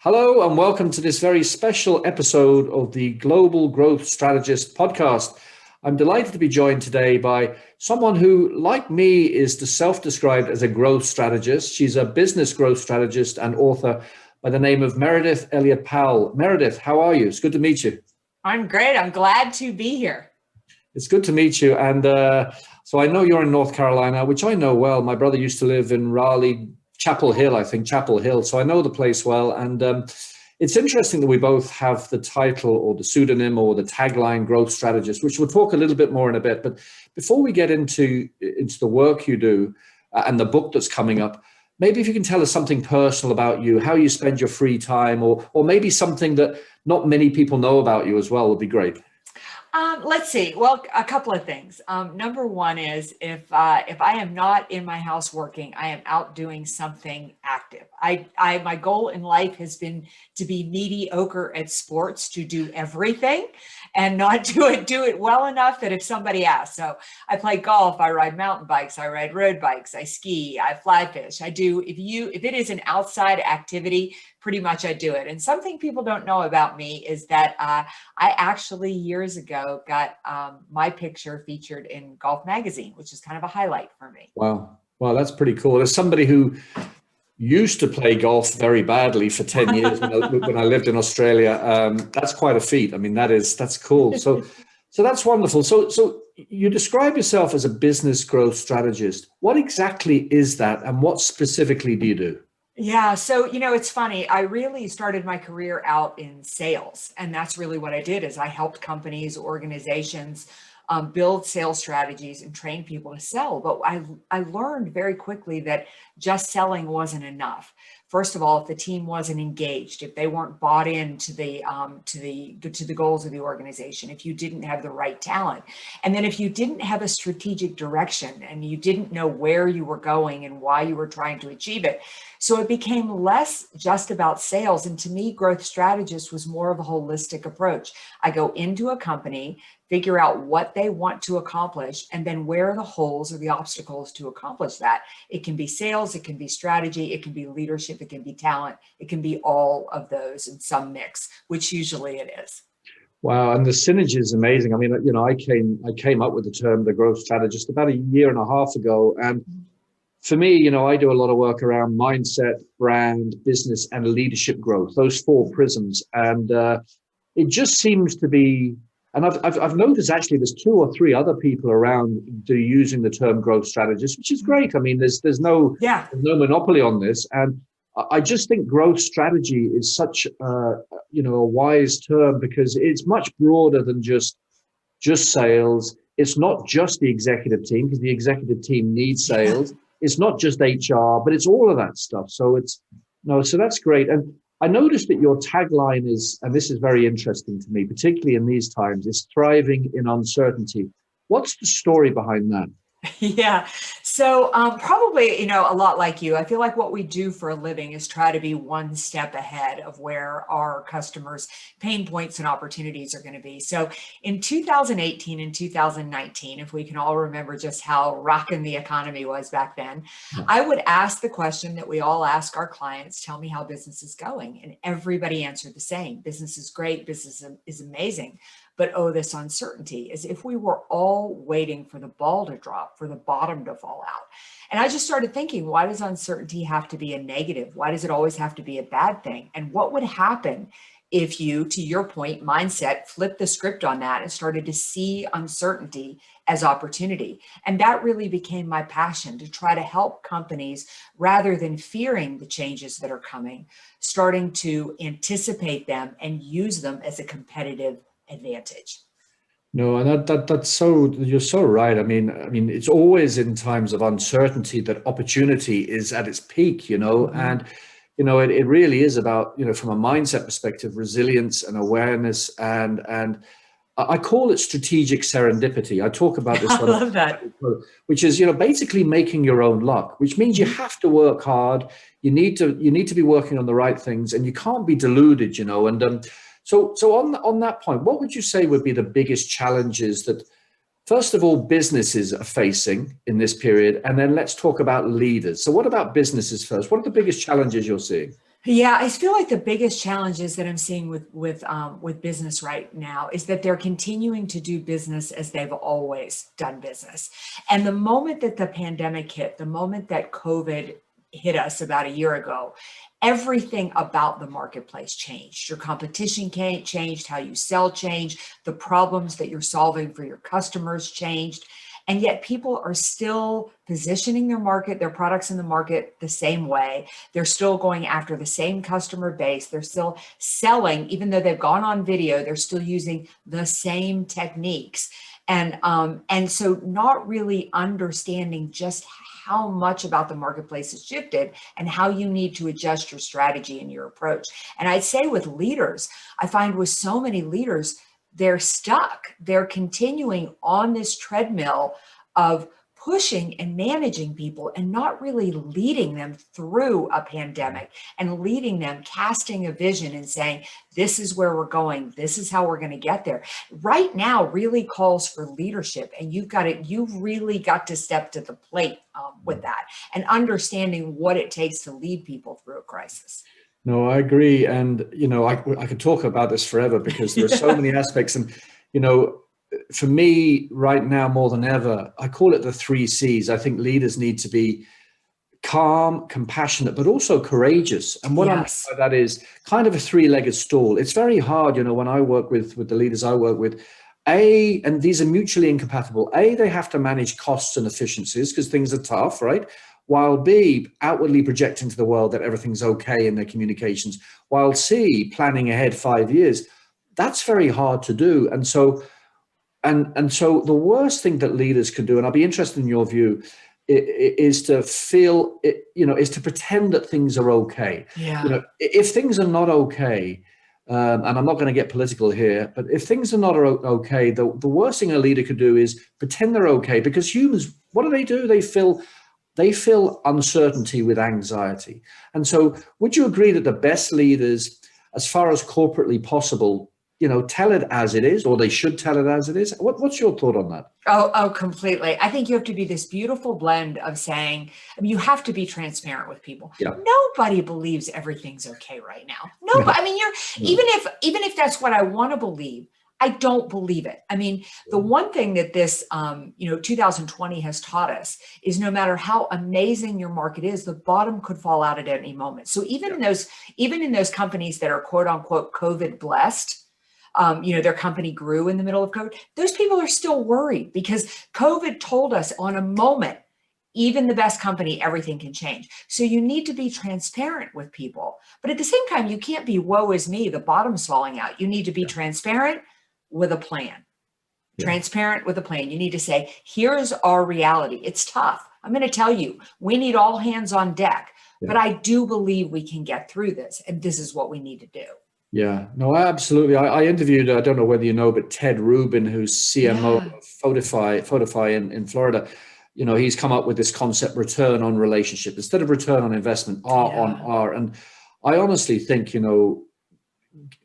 Hello and welcome to this very special episode of the Global Growth Strategist podcast. I'm delighted to be joined today by someone who, like me, is self-described as a growth strategist. She's a business growth strategist and author by the name of Meredith Elliott Powell. Meredith, how are you? It's good to meet you. I'm great. I'm glad to be here. It's good to meet you. And so I know you're in North Carolina, which I know well. My brother used to live in Raleigh, Chapel Hill. So I know the place well. And it's interesting that we both have the title or the pseudonym or the tagline growth strategist, which we'll talk a little bit more in a bit. But before we get into the work you do and the book that's coming up, maybe if you can tell us something personal about you, how you spend your free time, or maybe something that not many people know about you as well would be great. Let's see. Well, a couple of things. Number one is if I am not in my house working, I am out doing something active. My goal in life has been to be mediocre at sports, to do everything and not do it well enough that if somebody asks. So I play golf, I ride mountain bikes, I ride road bikes, I ski, I fly fish. If it is an outside activity, pretty much I do it. And something people don't know about me is that I actually years ago got my picture featured in Golf Magazine, which is kind of a highlight for me. Wow. Well, that's pretty cool. As somebody who used to play golf very badly for 10 years when I lived in Australia, that's quite a feat. I mean, that's cool. So that's wonderful. So you describe yourself as a business growth strategist. What exactly is that, and what specifically do you do? Yeah. So, it's funny. I really started my career out in sales, and that's really what I did is I helped companies, organizations, build sales strategies and train people to sell. But I learned very quickly that just selling wasn't enough. First of all, if the team wasn't engaged, if they weren't bought into the goals of the organization, if you didn't have the right talent, and then if you didn't have a strategic direction and you didn't know where you were going and why you were trying to achieve it. So it became less just about sales. And to me, growth strategist was more of a holistic approach. I go into a company, figure out what they want to accomplish, and then where are the holes or the obstacles to accomplish that. It can be sales, it can be strategy, it can be leadership, it can be talent, it can be all of those in some mix, which usually it is. Wow, and the synergy is amazing. I mean, I came up with the term the growth strategist about a year and a half ago, and for me, I do a lot of work around mindset, brand, business, and leadership growth. Those four prisms, and it just seems to be. And I've noticed actually there's two or three other people around using the term growth strategist, which is great. I mean, there's no monopoly on this, and I just think growth strategy is such a wise term because it's much broader than just sales. It's not just the executive team because the executive team needs sales. It's not just HR, but it's all of that stuff. So so that's great. And I noticed that your tagline is, and this is very interesting to me, particularly in these times, is thriving in uncertainty. What's the story behind that? Yeah. So probably, a lot like you, I feel like what we do for a living is try to be one step ahead of where our customers' pain points and opportunities are going to be. So in 2018 and 2019, if we can all remember just how rocking the economy was back then, I would ask the question that we all ask our clients, tell me how business is going. And everybody answered the same. Business is great. Business is amazing. But this uncertainty, as if we were all waiting for the ball to drop, for the bottom to fall out. And I just started thinking, why does uncertainty have to be a negative? Why does it always have to be a bad thing? And what would happen if you, to your point, mindset, flipped the script on that and started to see uncertainty as opportunity? And that really became my passion, to try to help companies, rather than fearing the changes that are coming, starting to anticipate them and use them as a competitive advantage. No, and that's so, you're so right. I mean, it's always in times of uncertainty that opportunity is at its peak, and it really is about, from a mindset perspective, resilience and awareness, and I call it strategic serendipity. I talk about this. I love that. Which is, basically making your own luck, which means you have to work hard. You need to be working on the right things, and you can't be deluded, and So on that point, what would you say would be the biggest challenges that, first of all, businesses are facing in this period? And then let's talk about leaders. So what about businesses first? What are the biggest challenges you're seeing? Yeah, I feel like the biggest challenges that I'm seeing with business right now is that they're continuing to do business as they've always done business. And the moment that the pandemic hit, the moment that COVID hit us about a year ago, everything about the marketplace changed. Your competition changed, how you sell changed, the problems that you're solving for your customers changed. And yet people are still positioning their products in the market the same way. They're still going after the same customer base. They're still selling, even though they've gone on video, they're still using the same techniques. And so not really understanding just how much about the marketplace has shifted and how you need to adjust your strategy and your approach. And I'd say with leaders, I find with so many leaders, they're stuck. They're continuing on this treadmill of pushing and managing people and not really leading them through a pandemic and leading them, casting a vision and saying, this is where we're going. This is how we're going to get there. Right now really calls for leadership, and you've really got to step to the plate with that and understanding what it takes to lead people through a crisis. No, I agree. And, I could talk about this forever because there are so many aspects. And, for me right now, more than ever, I call it the 3 C's. I think leaders need to be calm, compassionate, but also courageous. And what I mean by that is kind of a 3-legged stool. It's very hard, when I work with the leaders I work with, and these are mutually incompatible. They have to manage costs and efficiencies because things are tough, right? While B, outwardly projecting to the world that everything's okay in their communications. While C, planning ahead 5 years. That's very hard to do. And so the worst thing that leaders can do, and I'll be interested in your view, is to is to pretend that things are okay. Yeah. If things are not okay, and I'm not going to get political here, but if things are not okay, the worst thing a leader could do is pretend they're okay, because humans, what do? They fill uncertainty with anxiety. And so would you agree that the best leaders, as far as corporately possible, tell it as it is, or they should tell it as it is? What's your thought on that? Oh, completely. I think you have to be this beautiful blend of saying, you have to be transparent with people. Yeah. Nobody believes everything's okay right now. Nobody. Even if that's what I want to believe, I don't believe it. The one thing that this, 2020 has taught us is no matter how amazing your market is, the bottom could fall out at any moment. So even in those companies that are quote unquote COVID blessed, their company grew in the middle of COVID, those people are still worried because COVID told us on a moment, even the best company, everything can change. So you need to be transparent with people. But at the same time, you can't be woe is me, the bottom's falling out. You need to be transparent with a plan. Transparent with a plan. You need to say, here's our reality. It's tough. I'm going to tell you, we need all hands on deck. But I do believe we can get through this. And this is what we need to do. Yeah, no, absolutely. I interviewed, I don't know whether you know, but Ted Rubin, who's CMO of Photify in Florida. He's come up with this concept, return on relationship, instead of return on investment, R on R. And I honestly think,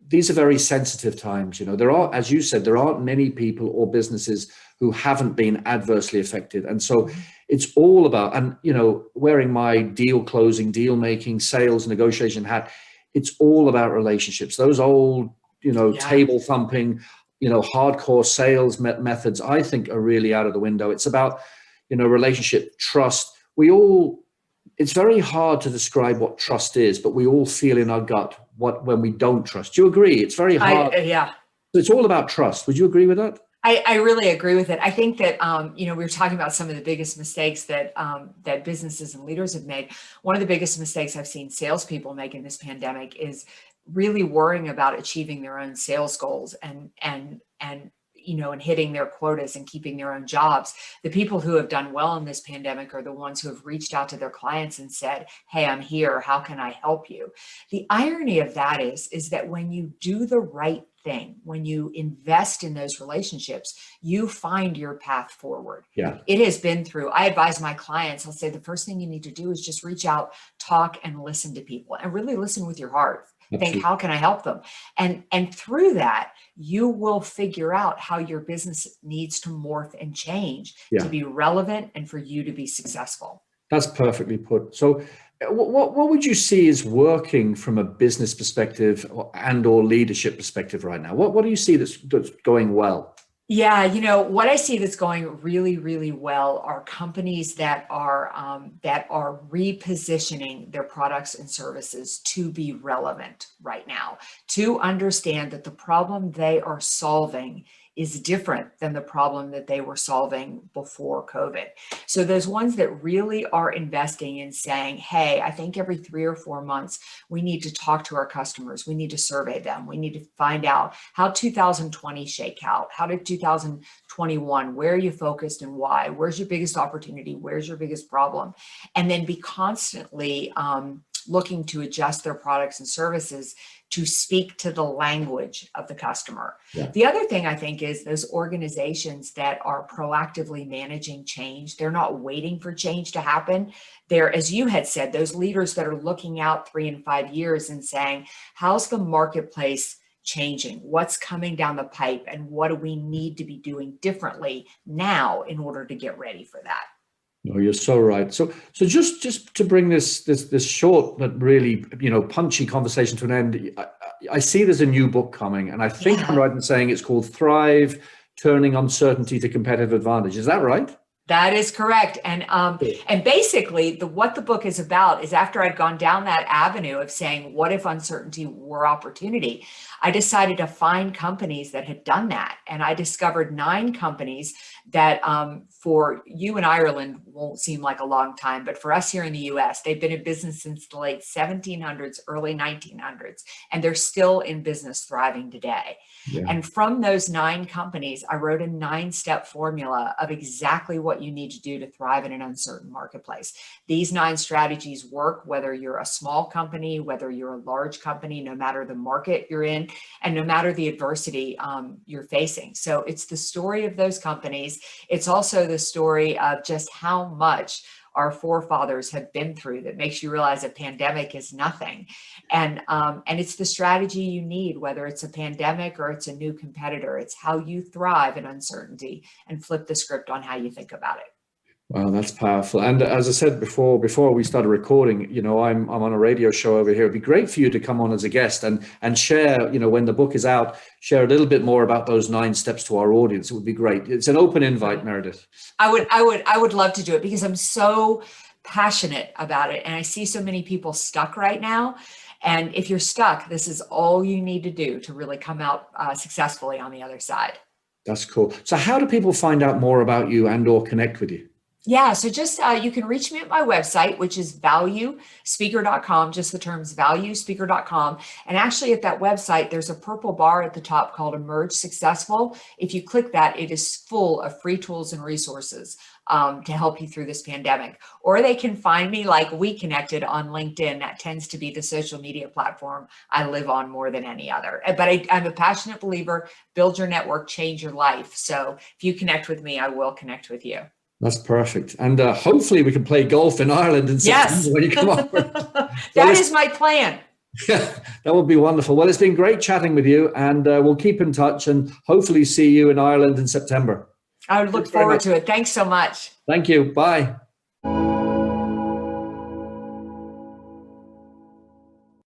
these are very sensitive times. There are, as you said, there aren't many people or businesses who haven't been adversely affected. And so it's all about, and, wearing my deal closing, deal making, sales, negotiation hat, it's all about relationships. Those old, table thumping, hardcore sales methods, I think, are really out of the window. It's about, relationship, trust. It's very hard to describe what trust is, but we all feel in our gut when we don't trust. Do you agree? It's very hard. It's all about trust. Would you agree with that? I really agree with it. I think that, we were talking about some of the biggest mistakes that that businesses and leaders have made. One of the biggest mistakes I've seen salespeople make in this pandemic is really worrying about achieving their own sales goals and hitting their quotas and keeping their own jobs. The people who have done well in this pandemic are the ones who have reached out to their clients and said, hey, I'm here. How can I help you? The irony of that is that when you do the right thing, when you invest in those relationships, you find your path forward. Yeah. It has been through, I advise my clients, I'll say the first thing you need to do is just reach out, talk, and listen to people, and really listen with your heart. Absolutely. Think, how can I help them? And through that, you will figure out how your business needs to morph and change to be relevant and for you to be successful. That's perfectly put. So what would you see is working from a business perspective and or leadership perspective right now? What do you see that's going well? Yeah, what I see that's going really, really well are companies that are repositioning their products and services to be relevant right now, to understand that the problem they are solving is different than the problem that they were solving before COVID. So those ones that really are investing in saying, hey, I think every 3 or 4 months, we need to talk to our customers. We need to survey them. We need to find out how 2020 shake out. How did 2021, where are you focused and why? Where's your biggest opportunity? Where's your biggest problem? And then be constantly looking to adjust their products and services to speak to the language of the customer. Yeah. The other thing I think is those organizations that are proactively managing change, they're not waiting for change to happen. They're, as you had said, those leaders that are looking out 3 and 5 years and saying, how's the marketplace changing? What's coming down the pipe? And what do we need to be doing differently now in order to get ready for that? No, you're so right. So just to bring this short but really punchy conversation to an end, I see there's a new book coming, and I think I'm right in saying it's called Thrive: Turning Uncertainty to Competitive Advantage. Is that right? That is correct. And basically what the book is about is, after I'd gone down that avenue of saying, what if uncertainty were opportunity? I decided to find companies that had done that. And I discovered 9 companies that for you in Ireland won't seem like a long time, but for us here in the US, they've been in business since the late 1700s, early 1900s, and they're still in business, thriving today. Yeah. And from those 9 companies, I wrote a 9-step formula of exactly what you need to do to thrive in an uncertain marketplace. These 9 strategies work whether you're a small company, whether you're a large company, no matter the market you're in, and no matter the adversity you're facing. So it's the story of those companies. It's also the story of just how much our forefathers have been through that makes you realize a pandemic is nothing. And it's the strategy you need, whether it's a pandemic or it's a new competitor. It's how you thrive in uncertainty and flip the script on how you think about it. Wow, that's powerful. And as I said before we started recording, I'm on a radio show over here. It'd be great for you to come on as a guest and share, when the book is out, share a little bit more about those 9 steps to our audience. It would be great. It's an open invite, Meredith. I would love to do it, because I'm so passionate about it. And I see so many people stuck right now. And if you're stuck, this is all you need to do to really come out successfully on the other side. That's cool. So how do people find out more about you and or connect with you? Yeah, so just you can reach me at my website, which is valuespeaker.com, just the terms valuespeaker.com. And actually at that website, there's a purple bar at the top called Emerge Successful. If you click that, it is full of free tools and resources to help you through this pandemic. Or they can find me like We Connected on LinkedIn. That tends to be the social media platform I live on more than any other. But I'm a passionate believer, build your network, change your life. So if you connect with me, I will connect with you. That's perfect. And hopefully we can play golf in Ireland in September when you come over. That is my plan. Yeah, that would be wonderful. Well, it's been great chatting with you, and we'll keep in touch and hopefully see you in Ireland in September. I would look forward to it. Thanks so much. Thank you. Bye.